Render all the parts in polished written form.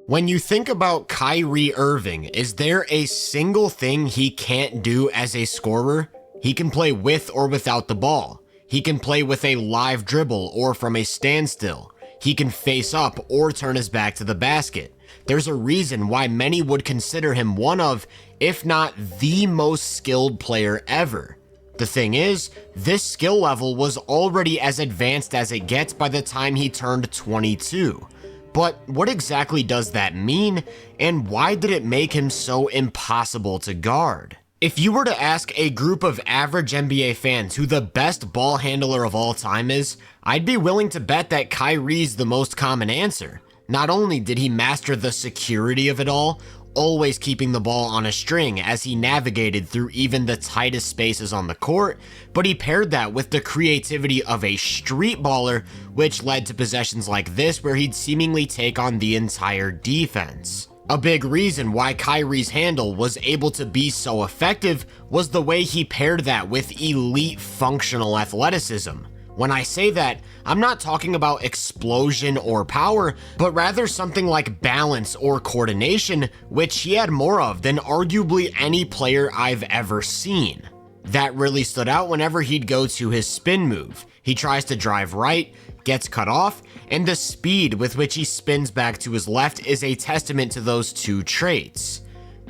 When you think about Kyrie Irving, is there a single thing he can't do as a scorer? He can play with or without the ball. He can play with a live dribble or from a standstill. He can face up or turn his back to the basket. There's a reason why many would consider him one of, if not the most skilled player ever. The thing is, this skill level was already as advanced as it gets by the time he turned 22. But what exactly does that mean, and why did it make him so impossible to guard? If you were to ask a group of average NBA fans who the best ball handler of all time is, I'd be willing to bet that Kyrie's the most common answer. Not only did he master the security of it all, always keeping the ball on a string as he navigated through even the tightest spaces on the court, but he paired that with the creativity of a street baller, which led to possessions like this where he'd seemingly take on the entire defense. A big reason why Kyrie's handle was able to be so effective was the way he paired that with elite functional athleticism. When I say that, I'm not talking about explosion or power, but rather something like balance or coordination, which he had more of than arguably any player I've ever seen. That really stood out whenever he'd go to his spin move. He tries to drive right, gets cut off, and the speed with which he spins back to his left is a testament to those two traits.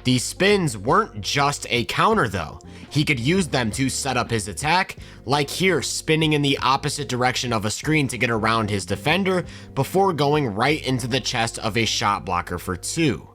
These spins weren't just a counter though. He could use them to set up his attack, like here spinning in the opposite direction of a screen to get around his defender before going right into the chest of a shot blocker for two.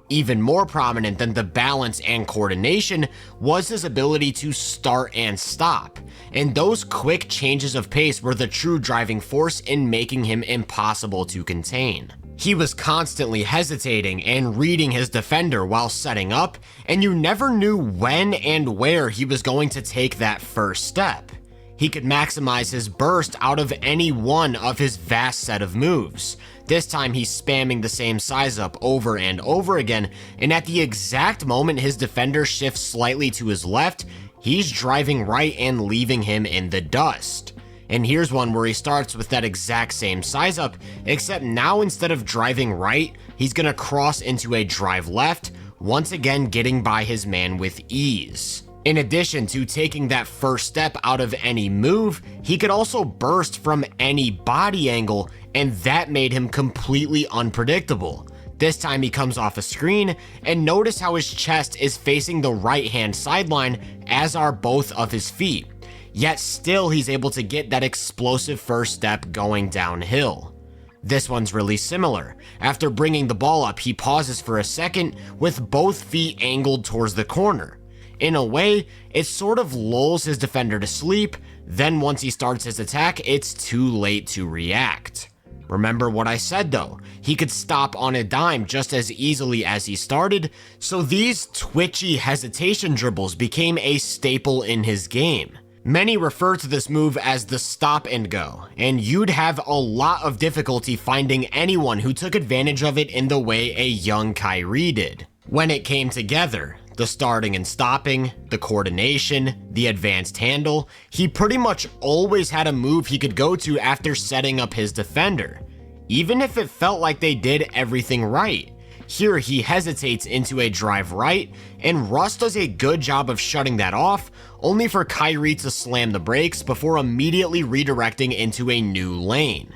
Even more prominent than the balance and coordination was his ability to start and stop, and those quick changes of pace were the true driving force in making him impossible to contain. He was constantly hesitating and reading his defender while setting up, and you never knew when and where he was going to take that first step. He could maximize his burst out of any one of his vast set of moves. This time he's spamming the same size up over and over again, and at the exact moment his defender shifts slightly to his left, he's driving right and leaving him in the dust. And here's one where he starts with that exact same size up, except now instead of driving right, he's gonna cross into a drive left, once again getting by his man with ease. In addition to taking that first step out of any move, he could also burst from any body angle, and that made him completely unpredictable. This time he comes off a screen, and notice how his chest is facing the right-hand sideline, as are both of his feet. Yet still he's able to get that explosive first step going downhill. This one's really similar. After bringing the ball up, he pauses for a second with both feet angled towards the corner. In a way, it sort of lulls his defender to sleep, then once he starts his attack, it's too late to react. Remember what I said though, he could stop on a dime just as easily as he started, so these twitchy hesitation dribbles became a staple in his game. Many refer to this move as the stop and go, and you'd have a lot of difficulty finding anyone who took advantage of it in the way a young Kyrie did. When it came together, the starting and stopping, the coordination, the advanced handle, he pretty much always had a move he could go to after setting up his defender, even if it felt like they did everything right. Here he hesitates into a drive right, and Russ does a good job of shutting that off, only for Kyrie to slam the brakes before immediately redirecting into a new lane.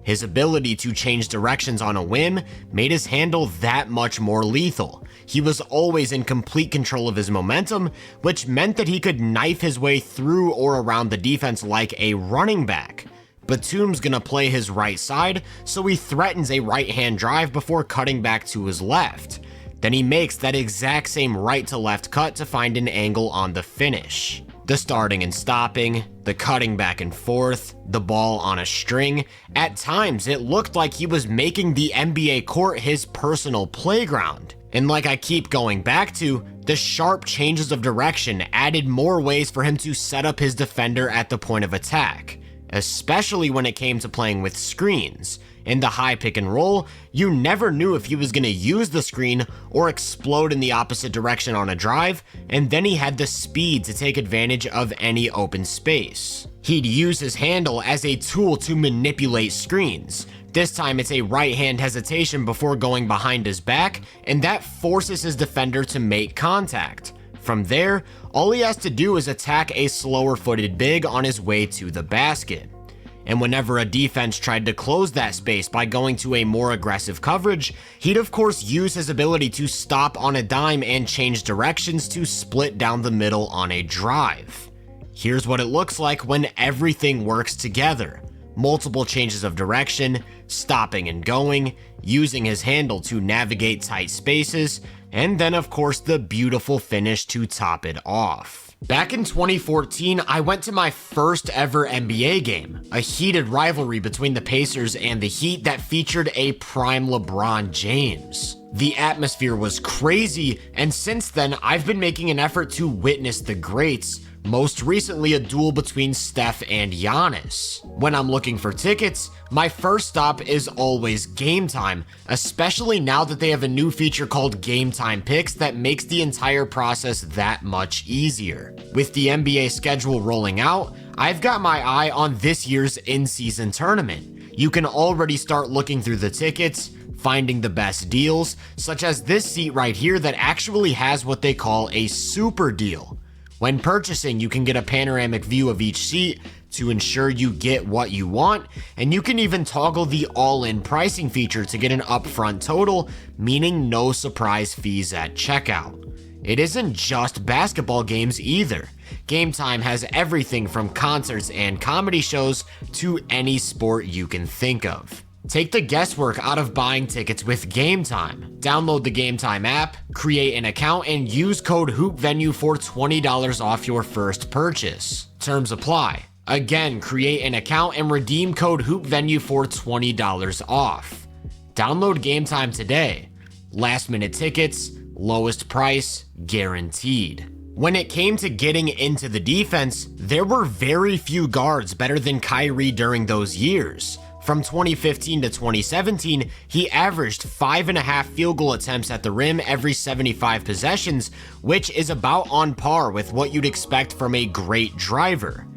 His ability to change directions on a whim made his handle that much more lethal. He was always in complete control of his momentum, which meant that he could knife his way through or around the defense like a running back. Batum's gonna play his right side, so he threatens a right-hand drive before cutting back to his left. Then he makes that exact same right to left cut to find an angle on the finish. The starting and stopping, the cutting back and forth, the ball on a string, at times it looked like he was making the NBA court his personal playground. And like I keep going back to, the sharp changes of direction added more ways for him to set up his defender at the point of attack, especially when it came to playing with screens. In the high pick and roll, you never knew if he was going to use the screen or explode in the opposite direction on a drive, and then he had the speed to take advantage of any open space. He'd use his handle as a tool to manipulate screens, This time it's a right hand hesitation before going behind his back, and that forces his defender to make contact. From there, all he has to do is attack a slower footed big on his way to the basket. And whenever a defense tried to close that space by going to a more aggressive coverage, he'd of course use his ability to stop on a dime and change directions to split down the middle on a drive. Here's what it looks like when everything works together. Multiple changes of direction, stopping and going, using his handle to navigate tight spaces, and then of course the beautiful finish to top it off. Back in 2014, I went to my first ever NBA game, a heated rivalry between the Pacers and the Heat that featured a prime LeBron James. The atmosphere was crazy, and since then I've been making an effort to witness the greats, most recently a duel between Steph and Giannis. When I'm looking for tickets, my first stop is always Game Time, especially now that they have a new feature called Game Time Picks that makes the entire process that much easier. With the NBA schedule rolling out, I've got my eye on this year's in-season tournament. You can already start looking through the tickets, finding the best deals, such as this seat right here that actually has what they call a super deal. When purchasing, you can get a panoramic view of each seat to ensure you get what you want, and you can even toggle the all-in pricing feature to get an upfront total, meaning no surprise fees at checkout. It isn't just basketball games either. Game Time has everything from concerts and comedy shows to any sport you can think of. Take the guesswork out of buying tickets with Game Time. Download the Game Time app, create an account, and use code HoopVenue for $20 off your first purchase. Terms apply. Again, create an account and redeem code HoopVenue for $20 off. Download Game Time today. Last minute tickets, lowest price, guaranteed. When it came to getting into the defense, there were very few guards better than Kyrie during those years. From 2015 to 2017, he averaged 5.5 field goal attempts at the rim every 75 possessions, which is about on par with what you'd expect from a great driver.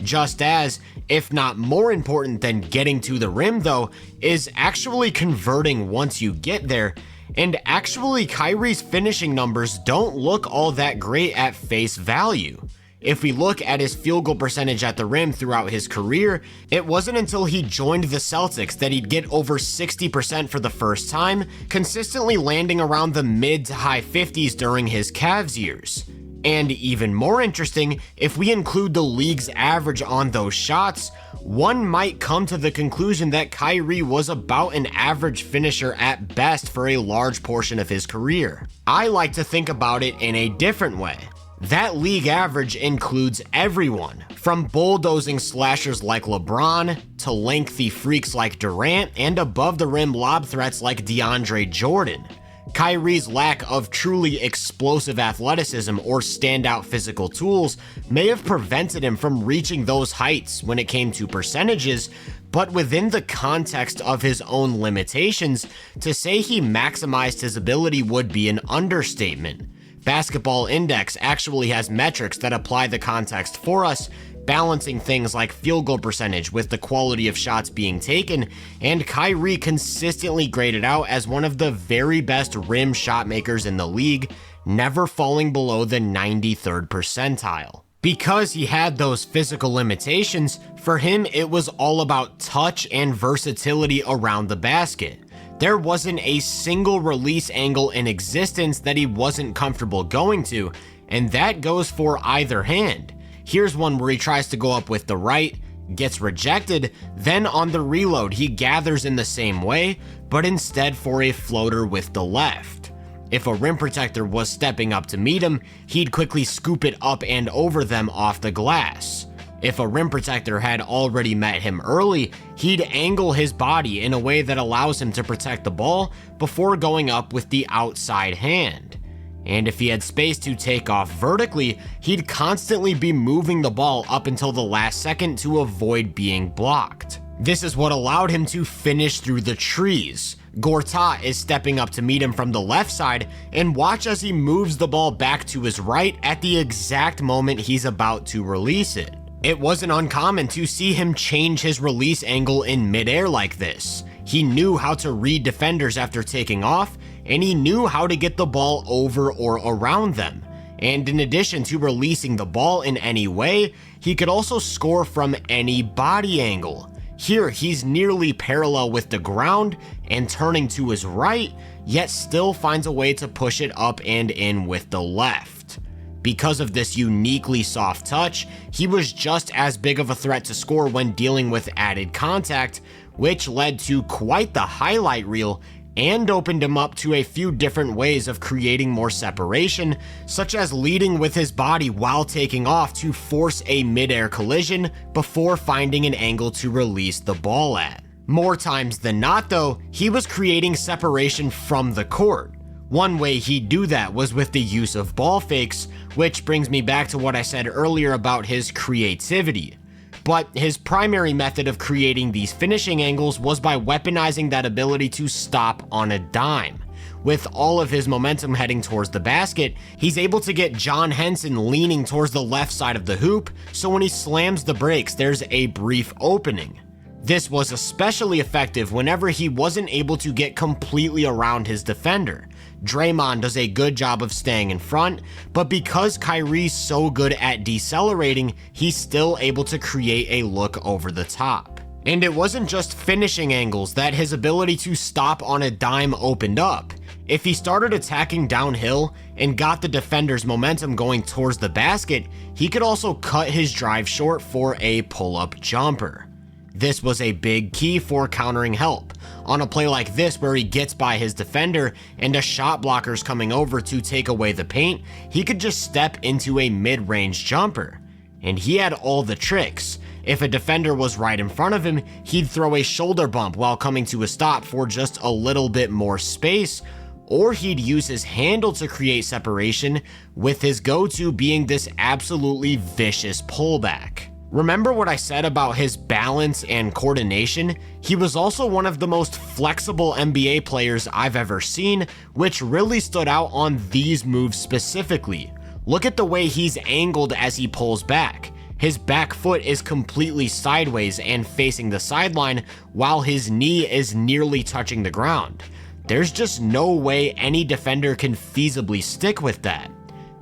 Just as, if not more important than getting to the rim though, is actually converting once you get there, and actually Kyrie's finishing numbers don't look all that great at face value. If we look at his field goal percentage at the rim throughout his career, it wasn't until he joined the Celtics that he'd get over 60% for the first time, consistently landing around the mid to high 50s during his Cavs years. And even more interesting, if we include the league's average on those shots, one might come to the conclusion that Kyrie was about an average finisher at best for a large portion of his career. I like to think about it in a different way. That league average includes everyone, from bulldozing slashers like LeBron, to lengthy freaks like Durant, and above the rim lob threats like DeAndre Jordan. Kyrie's lack of truly explosive athleticism or standout physical tools may have prevented him from reaching those heights when it came to percentages, but within the context of his own limitations, to say he maximized his ability would be an understatement. Basketball Index actually has metrics that apply the context for us, balancing things like field goal percentage with the quality of shots being taken, and Kyrie consistently graded out as one of the very best rim shot makers in the league, never falling below the 93rd percentile. Because he had those physical limitations, for him it was all about touch and versatility around the basket. There wasn't a single release angle in existence that he wasn't comfortable going to, and that goes for either hand. Here's one where he tries to go up with the right, gets rejected, then on the reload he gathers in the same way, but instead for a floater with the left. If a rim protector was stepping up to meet him, he'd quickly scoop it up and over them off the glass. If a rim protector had already met him early, he'd angle his body in a way that allows him to protect the ball before going up with the outside hand. And if he had space to take off vertically, he'd constantly be moving the ball up until the last second to avoid being blocked. This is what allowed him to finish through the trees. Gortat is stepping up to meet him from the left side, and watch as he moves the ball back to his right at the exact moment he's about to release it. It wasn't uncommon to see him change his release angle in midair like this. He knew how to read defenders after taking off, and he knew how to get the ball over or around them. And in addition to releasing the ball in any way, he could also score from any body angle. Here, he's nearly parallel with the ground and turning to his right, yet still finds a way to push it up and in with the left. Because of this uniquely soft touch, he was just as big of a threat to score when dealing with added contact, which led to quite the highlight reel and opened him up to a few different ways of creating more separation, such as leading with his body while taking off to force a mid-air collision before finding an angle to release the ball at. More times than not though, he was creating separation from the court. One way he'd do that was with the use of ball fakes, which brings me back to what I said earlier about his creativity. But his primary method of creating these finishing angles was by weaponizing that ability to stop on a dime. With all of his momentum heading towards the basket, he's able to get John Henson leaning towards the left side of the hoop, so when he slams the brakes, there's a brief opening. This was especially effective whenever he wasn't able to get completely around his defender. Draymond does a good job of staying in front, but because Kyrie's so good at decelerating, he's still able to create a look over the top. And it wasn't just finishing angles that his ability to stop on a dime opened up. If he started attacking downhill and got the defender's momentum going towards the basket, he could also cut his drive short for a pull-up jumper. This was a big key for countering help. On a play like this where he gets by his defender and a shot blocker's coming over to take away the paint, he could just step into a mid-range jumper. And he had all the tricks. If a defender was right in front of him, he'd throw a shoulder bump while coming to a stop for just a little bit more space, or he'd use his handle to create separation, with his go-to being this absolutely vicious pullback. Remember what I said about his balance and coordination? He was also one of the most flexible NBA players I've ever seen, which really stood out on these moves specifically. Look at the way he's angled as he pulls back. His back foot is completely sideways and facing the sideline, while his knee is nearly touching the ground. There's just no way any defender can feasibly stick with that.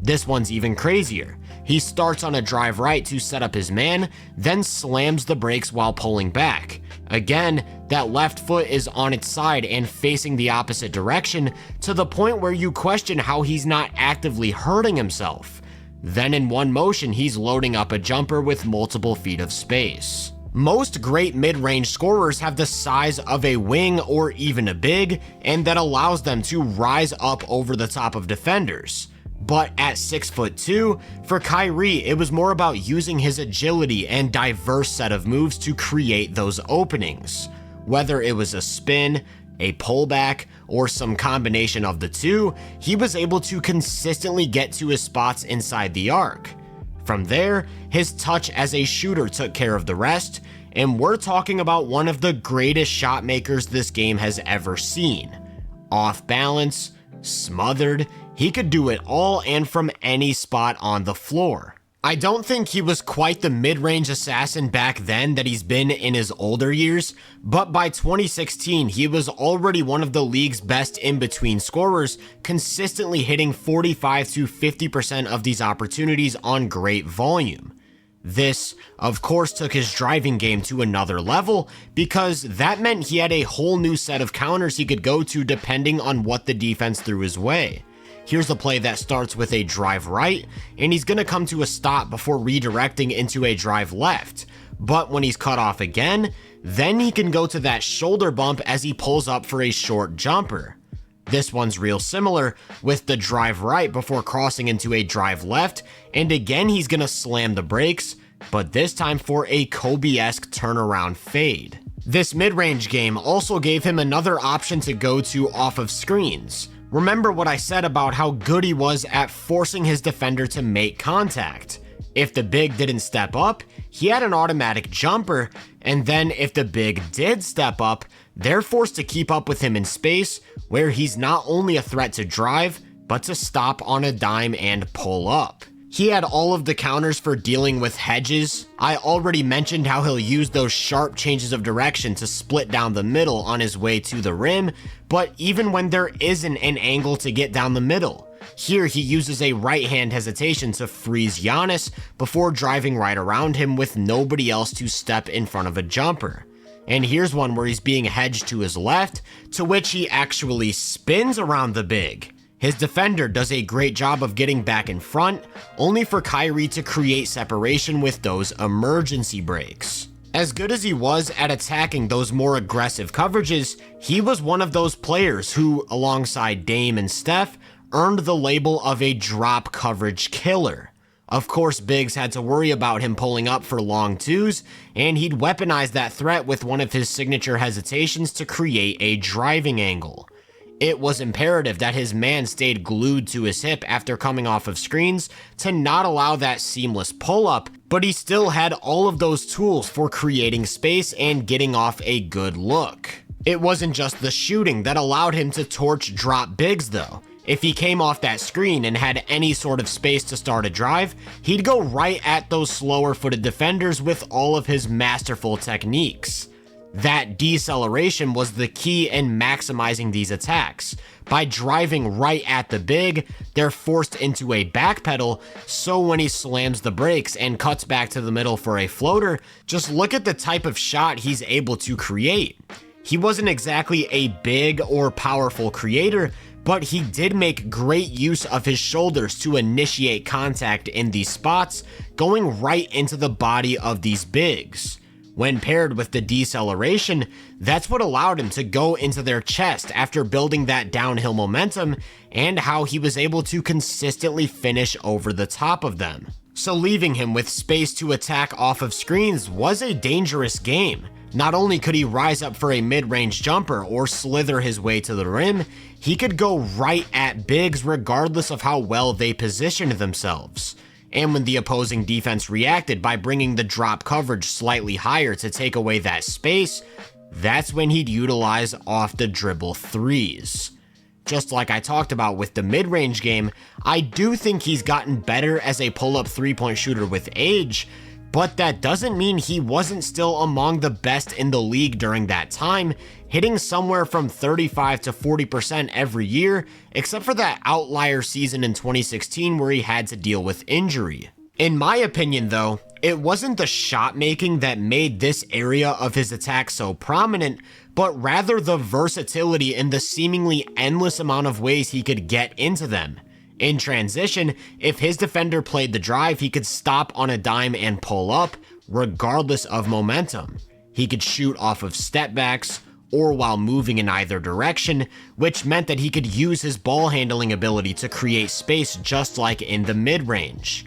This one's even crazier. He starts on a drive right to set up his man, then slams the brakes while pulling back. Again, that left foot is on its side and facing the opposite direction, to the point where you question how he's not actively hurting himself. Then in one motion, he's loading up a jumper with multiple feet of space. Most great mid-range scorers have the size of a wing or even a big, and that allows them to rise up over the top of defenders. But at 6'2", for Kyrie, it was more about using his agility and diverse set of moves to create those openings. Whether it was a spin, a pullback, or some combination of the two, he was able to consistently get to his spots inside the arc. From there, his touch as a shooter took care of the rest, and we're talking about one of the greatest shot makers this game has ever seen. Off balance, smothered, he could do it all and from any spot on the floor. I don't think he was quite the mid-range assassin back then that he's been in his older years, but by 2016 he was already one of the league's best in-between scorers, consistently hitting 45 to 50% of these opportunities on great volume. This, of course, took his driving game to another level, because that meant he had a whole new set of counters he could go to depending on what the defense threw his way. Here's a play that starts with a drive right, and he's going to come to a stop before redirecting into a drive left. But when he's cut off again, then he can go to that shoulder bump as he pulls up for a short jumper. This one's real similar, with the drive right before crossing into a drive left, and again he's going to slam the brakes, but this time for a Kobe-esque turnaround fade. This mid-range game also gave him another option to go to off of screens. Remember what I said about how good he was at forcing his defender to make contact. If the big didn't step up, he had an automatic jumper, and then if the big did step up, they're forced to keep up with him in space, where he's not only a threat to drive, but to stop on a dime and pull up. He had all of the counters for dealing with hedges. I already mentioned how he'll use those sharp changes of direction to split down the middle on his way to the rim, but even when there isn't an angle to get down the middle. Here he uses a right hand hesitation to freeze Giannis before driving right around him with nobody else to step in front of a jumper. And here's one where he's being hedged to his left, to which he actually spins around the big. His defender does a great job of getting back in front, only for Kyrie to create separation with those emergency breaks. As good as he was at attacking those more aggressive coverages, he was one of those players who, alongside Dame and Steph, earned the label of a drop coverage killer. Of course, bigs had to worry about him pulling up for long twos, and he'd weaponize that threat with one of his signature hesitations to create a driving angle. It was imperative that his man stayed glued to his hip after coming off of screens to not allow that seamless pull-up, but he still had all of those tools for creating space and getting off a good look. It wasn't just the shooting that allowed him to torch drop bigs though. If he came off that screen and had any sort of space to start a drive, he'd go right at those slower-footed defenders with all of his masterful techniques. That deceleration was the key in maximizing these attacks. By driving right at the big, they're forced into a backpedal, so when he slams the brakes and cuts back to the middle for a floater, just look at the type of shot he's able to create. He wasn't exactly a big or powerful creator, but he did make great use of his shoulders to initiate contact in these spots, going right into the body of these bigs. When paired with the deceleration, that's what allowed him to go into their chest after building that downhill momentum, and how he was able to consistently finish over the top of them. So leaving him with space to attack off of screens was a dangerous game. Not only could he rise up for a mid-range jumper or slither his way to the rim, he could go right at bigs regardless of how well they positioned themselves. And when the opposing defense reacted by bringing the drop coverage slightly higher to take away that space, that's when he'd utilize off the dribble threes. Just like I talked about with the mid-range game, I do think he's gotten better as a pull-up three-point shooter with age, but that doesn't mean he wasn't still among the best in the league during that time, hitting somewhere from 35 to 40% every year, except for that outlier season in 2016 where he had to deal with injury. In my opinion though, it wasn't the shot making that made this area of his attack so prominent, but rather the versatility and the seemingly endless amount of ways he could get into them. In transition, if his defender played the drive, he could stop on a dime and pull up, regardless of momentum. He could shoot off of step backs, or while moving in either direction, which meant that he could use his ball handling ability to create space just like in the mid-range.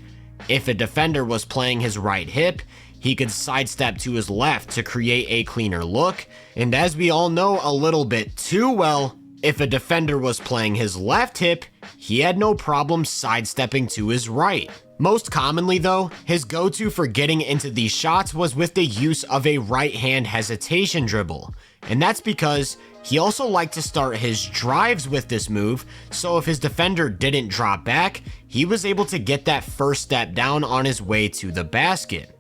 If a defender was playing his right hip, he could sidestep to his left to create a cleaner look, and as we all know a little bit too well, if a defender was playing his left hip, he had no problem sidestepping to his right. Most commonly though, his go-to for getting into these shots was with the use of a right-hand hesitation dribble, and that's because he also liked to start his drives with this move, so if his defender didn't drop back, he was able to get that first step down on his way to the basket.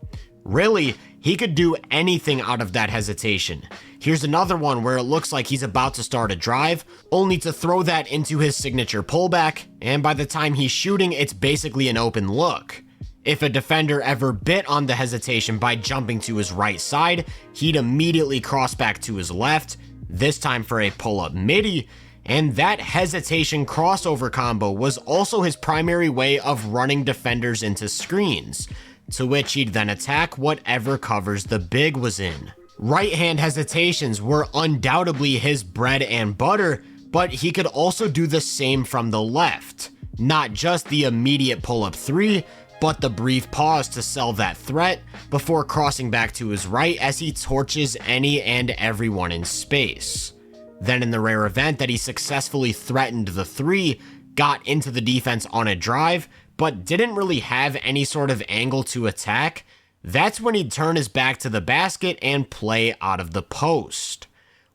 Really, he could do anything out of that hesitation. Here's another one where it looks like he's about to start a drive, only to throw that into his signature pullback, and by the time he's shooting, it's basically an open look. If a defender ever bit on the hesitation by jumping to his right side, he'd immediately cross back to his left, this time for a pull-up midi, and that hesitation crossover combo was also his primary way of running defenders into screens, to which he'd then attack whatever covers the big was in. Right-hand hesitations were undoubtedly his bread and butter, but he could also do the same from the left. Not just the immediate pull-up three, but the brief pause to sell that threat before crossing back to his right as he torches any and everyone in space. Then in the rare event that he successfully threatened the three, got into the defense on a drive, but didn't really have any sort of angle to attack, that's when he'd turn his back to the basket and play out of the post.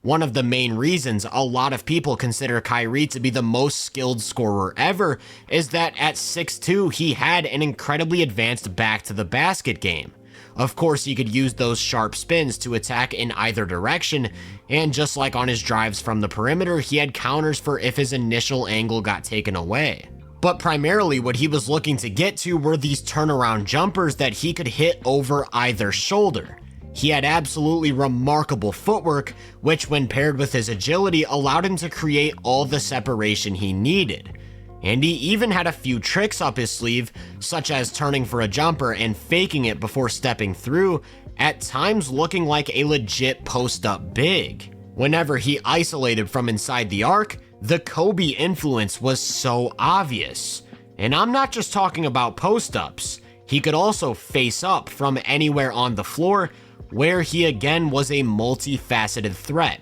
One of the main reasons a lot of people consider Kyrie to be the most skilled scorer ever is that at 6'2", he had an incredibly advanced back to the basket game. Of course, he could use those sharp spins to attack in either direction, and just like on his drives from the perimeter, he had counters for if his initial angle got taken away. But primarily what he was looking to get to were these turnaround jumpers that he could hit over either shoulder. He had absolutely remarkable footwork, which when paired with his agility allowed him to create all the separation he needed. And he even had a few tricks up his sleeve, such as turning for a jumper and faking it before stepping through, at times looking like a legit post-up big. Whenever he isolated from inside the arc, the Kobe influence was so obvious. And I'm not just talking about post-ups. He could also face up from anywhere on the floor, where he again was a multifaceted threat.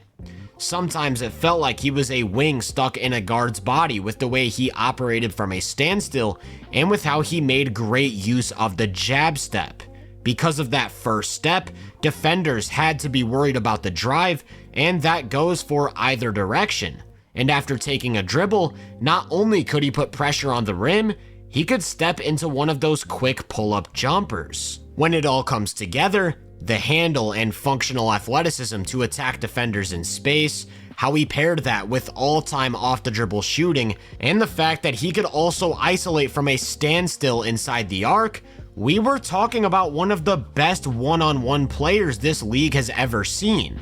Sometimes it felt like he was a wing stuck in a guard's body with the way he operated from a standstill and with how he made great use of the jab step. Because of that first step, defenders had to be worried about the drive, and that goes for either direction. And after taking a dribble, not only could he put pressure on the rim, he could step into one of those quick pull-up jumpers. When it all comes together, the handle and functional athleticism to attack defenders in space, how he paired that with all-time off-the-dribble shooting, and the fact that he could also isolate from a standstill inside the arc, we were talking about one of the best one-on-one players this league has ever seen.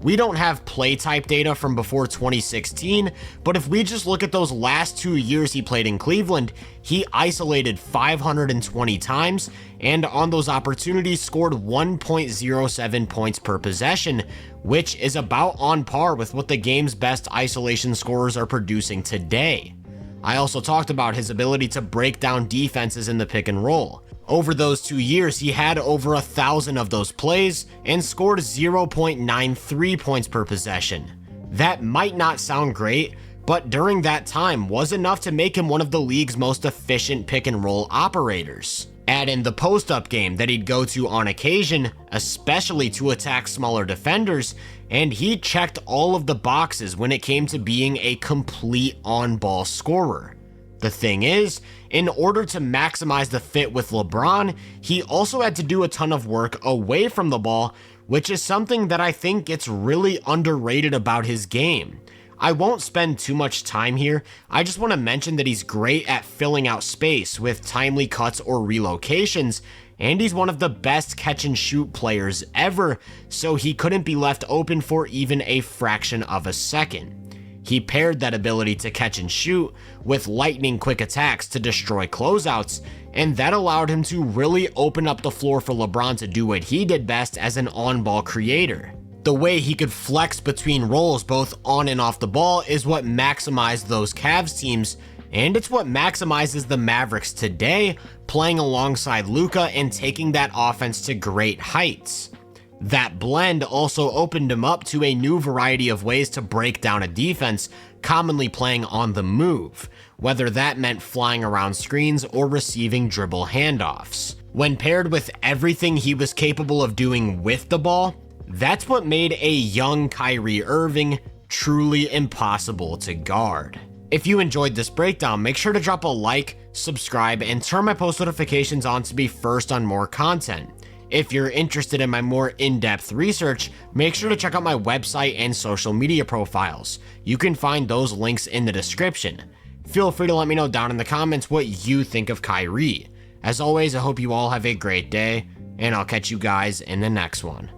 We don't have play type data from before 2016, but if we just look at those last 2 years he played in Cleveland, he isolated 520 times, and on those opportunities scored 1.07 points per possession, which is about on par with what the game's best isolation scorers are producing today. I also talked about his ability to break down defenses in the pick and roll. Over those 2 years, he had over 1,000 of those plays and scored 0.93 points per possession. That might not sound great, but during that time was enough to make him one of the league's most efficient pick and roll operators. Add in the post-up game that he'd go to on occasion, especially to attack smaller defenders, and he checked all of the boxes when it came to being a complete on-ball scorer. The thing is, in order to maximize the fit with LeBron, he also had to do a ton of work away from the ball, which is something that I think gets really underrated about his game. I won't spend too much time here, I just want to mention that he's great at filling out space with timely cuts or relocations, and he's one of the best catch and shoot players ever, so he couldn't be left open for even a fraction of a second. He paired that ability to catch and shoot with lightning quick attacks to destroy closeouts, and that allowed him to really open up the floor for LeBron to do what he did best as an on-ball creator. The way he could flex between roles both on and off the ball is what maximized those Cavs teams, and it's what maximizes the Mavericks today, playing alongside Luka and taking that offense to great heights. That blend also opened him up to a new variety of ways to break down a defense, commonly playing on the move, whether that meant flying around screens or receiving dribble handoffs. When paired with everything he was capable of doing with the ball, that's what made a young Kyrie Irving truly impossible to guard. If you enjoyed this breakdown, make sure to drop a like, subscribe, and turn my post notifications on to be first on more content. If you're interested in my more in-depth research, make sure to check out my website and social media profiles. You can find those links in the description. Feel free to let me know down in the comments what you think of Kyrie. As always, I hope you all have a great day, and I'll catch you guys in the next one.